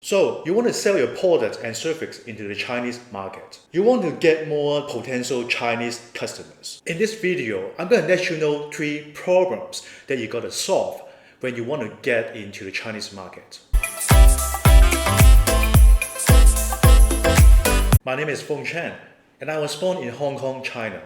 So, you want to sell your product and service into the Chinese market. You want to get more potential Chinese customers. In this video, I'm going to let you know 3 problems that you got to solve when you want to get into the Chinese market. My name is Feng Chen, and I was born in Hong Kong, China.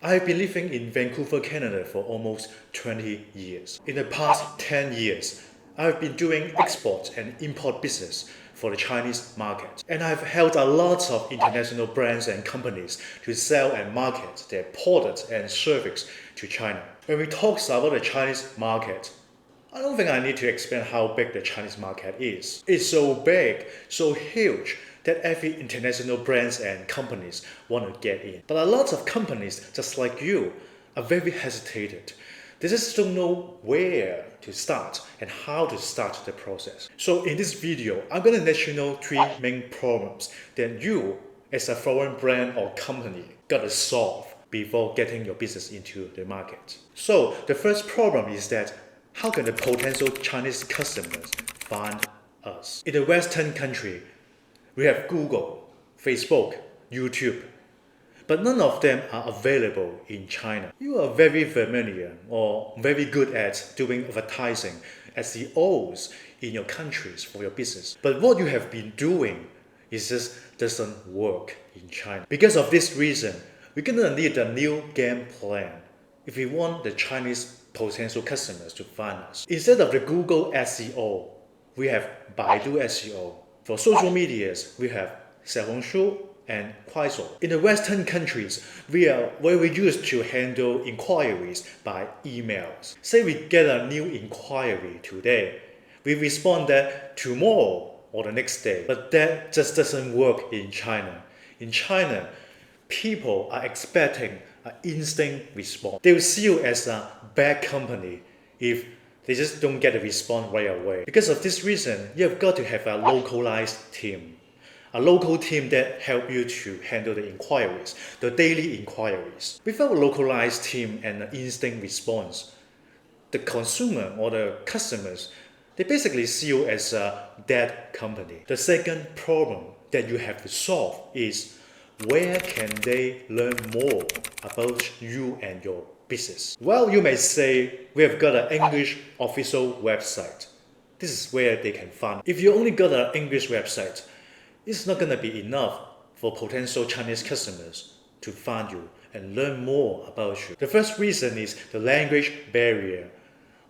I have been living in Vancouver, Canada for almost 20 years. In the past 10 years, I have been doing export and import business for the Chinese market. And I've helped a lot of international brands and companies to sell and market their products and service to China. When we talk about the Chinese market, I don't think I need to explain how big the Chinese market is. It's so big, so huge, that every international brands and companies want to get in. But a lot of companies, just like you, are very hesitated. They just don't know where to start and how to start the process. So in this video, I'm going to let you know 3 main problems that you, as a foreign brand or company, gotta solve before getting your business into the market. So the first problem is that how can the potential Chinese customers find us? In the Western country, we have Google, Facebook, YouTube, but none of them are available in China. You are very familiar or very good at doing advertising SEOs in your countries for your business. But what you have been doing is just doesn't work in China. Because of this reason, we're gonna need a new game plan if we want the Chinese potential customers to find us. Instead of the Google SEO, we have Baidu SEO. For social medias, we have Xiaohongshu and Kuaishou. In the Western countries, we used to handle inquiries by emails. Say we get a new inquiry today, we respond that tomorrow or the next day. But that just doesn't work in China. In China, people are expecting an instant response. They will see you as a bad company if they just don't get a response right away. Because of this reason, you've got to have a localized team. A local team that help you to handle the inquiries, the daily inquiries. Without a localized team and an instant response, the consumer or the customers, they basically see you as a dead company. The second problem that you have to solve is where can they learn more about you and your business? Well, you may say, we have got an English official website. This is where they can find. If you only got an English website, it's not going to be enough for potential Chinese customers to find you and learn more about you. The first reason is the language barrier.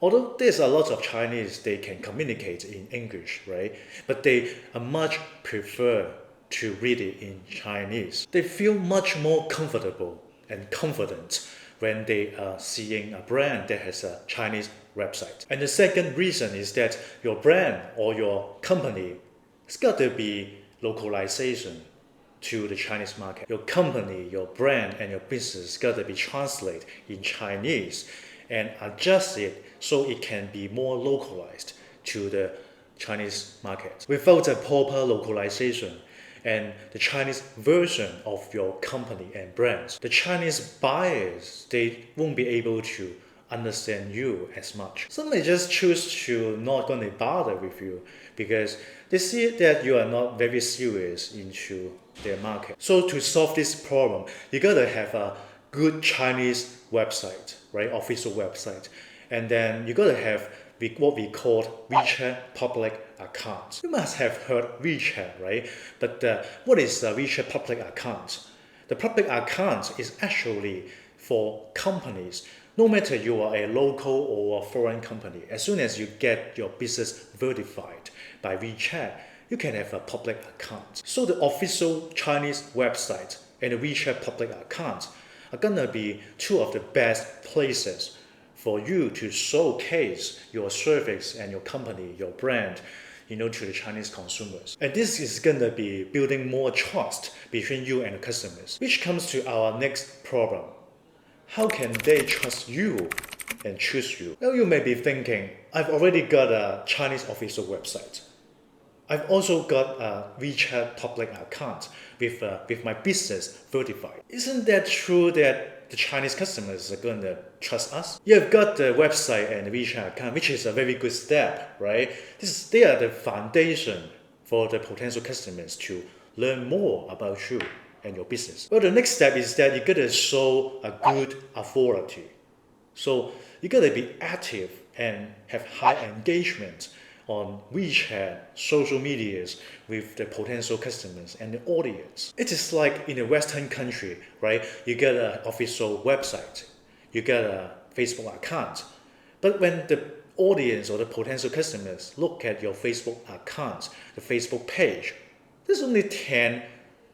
Although there's a lot of Chinese, they can communicate in English, right? But they much prefer to read it in Chinese. They feel much more comfortable and confident when they are seeing a brand that has a Chinese website. And the second reason is that your brand or your company has got to be localization to the Chinese market. Your company, your brand, and your business got to be translated in Chinese and adjusted so it can be more localized to the Chinese market. Without a proper localization and the Chinese version of your company and brands, the Chinese buyers, they won't be able to understand you as much. Some may just choose to not going to bother with you because they see that you are not very serious into their market. So to solve this problem, you gotta have a good Chinese website, right? Official website. And then you gotta have what we call WeChat public account. You must have heard WeChat, right? But what is a WeChat public account? The public account is actually for companies. No matter you are a local or a foreign company, as soon as you get your business verified by WeChat, you can have a public account. So the official Chinese website and the WeChat public account are gonna be 2 of the best places for you to showcase your service and your company, your brand, to the Chinese consumers. And this is gonna be building more trust between you and the customers, which comes to our next problem. How can they trust you and choose you? Now you may be thinking, I've already got a Chinese official website. I've also got a WeChat public account with my business verified. Isn't that true that the Chinese customers are going to trust us? You've got the website and the WeChat account, which is a very good step, right? They are the foundation for the potential customers to learn more about you and your business? Well, the next step is that you gotta show a good authority. So you gotta be active and have high engagement on WeChat, social medias with the potential customers and the audience. It is like in a Western country, right? You get an official website, you get a Facebook account. But when the audience or the potential customers look at your Facebook account, the Facebook page, there's only 10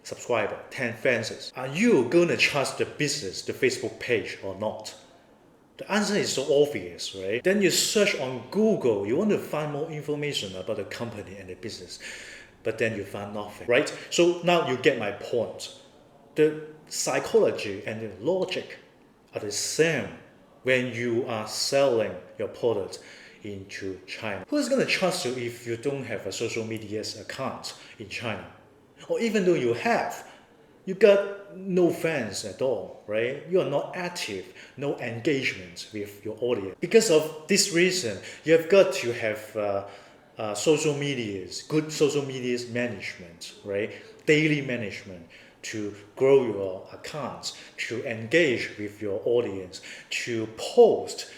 subscribers, 10 fans. Are you gonna trust the business, the Facebook page or not? The answer is so obvious, right? Then you search on Google, you want to find more information about the company and the business, but then you find nothing, right? So now you get my point. The psychology and the logic are the same when you are selling your product into China. Who's going to trust you if you don't have a social media account in China? Or even though you have, you got no fans at all, right? You are not active, no engagement with your audience. Because of this reason, you have got to have social medias, good social medias management, right? Daily management to grow your accounts, to engage with your audience, to post,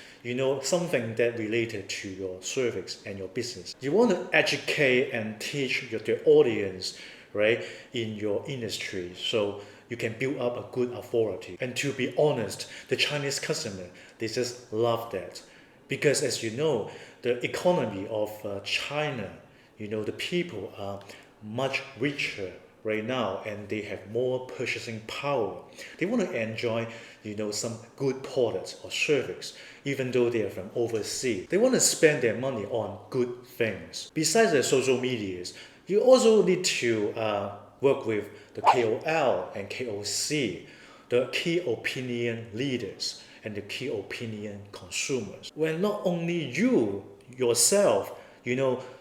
something that related to your service and your business. You want to educate and teach the audience, right, in your industry, so you can build up a good authority. And to be honest, the Chinese customer, they just love that. Because as you know, the economy of China, the people are much richer right now and they have more purchasing power. They want to enjoy, some good products or service, even though they are from overseas. They want to spend their money on good things. Besides the social medias, you also need to work with the KOL and KOC, the key opinion leaders and the key opinion consumers. When not only you yourself,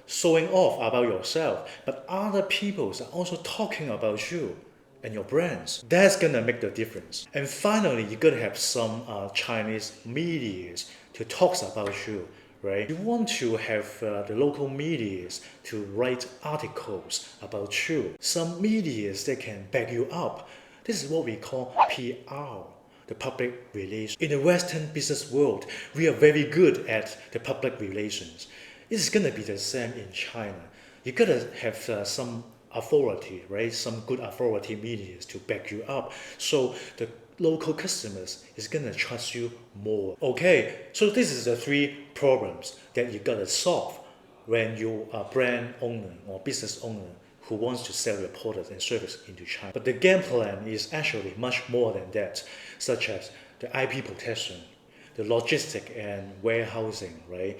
showing off about yourself, but other people are also talking about you and your brands. That's gonna make the difference. And finally, you gotta have some Chinese medias to talk about you. Right? You want to have the local medias to write articles about you. Some medias that can back you up. This is what we call PR, the public relations. In the Western business world, we are very good at the public relations. It's gonna be the same in China. You gotta have some authority, right? Some good authority medias to back you up. So the local customers is gonna trust you more. Okay, so this is the 3 problems that you gotta solve when you are brand owner or business owner who wants to sell your product and service into China. But the game plan is actually much more than that, such as the IP protection, the logistic and warehousing, right?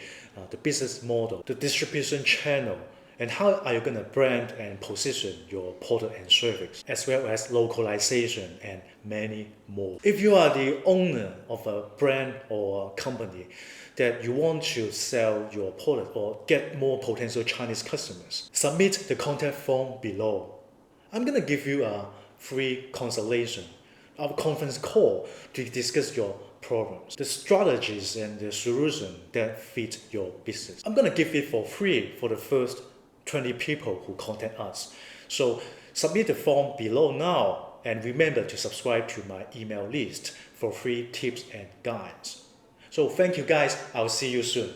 The business model, the distribution channel, and how are you going to brand and position your product and service, as well as localization and many more. If you are the owner of a brand or a company that you want to sell your product or get more potential Chinese customers, submit the contact form below. I'm going to give you a free consultation, a conference call to discuss your problems, the strategies and the solution that fit your business. I'm going to give it for free for the first 20 people who contact us. So submit the form below now and remember to subscribe to my email list for free tips and guides. So thank you guys. I'll see you soon.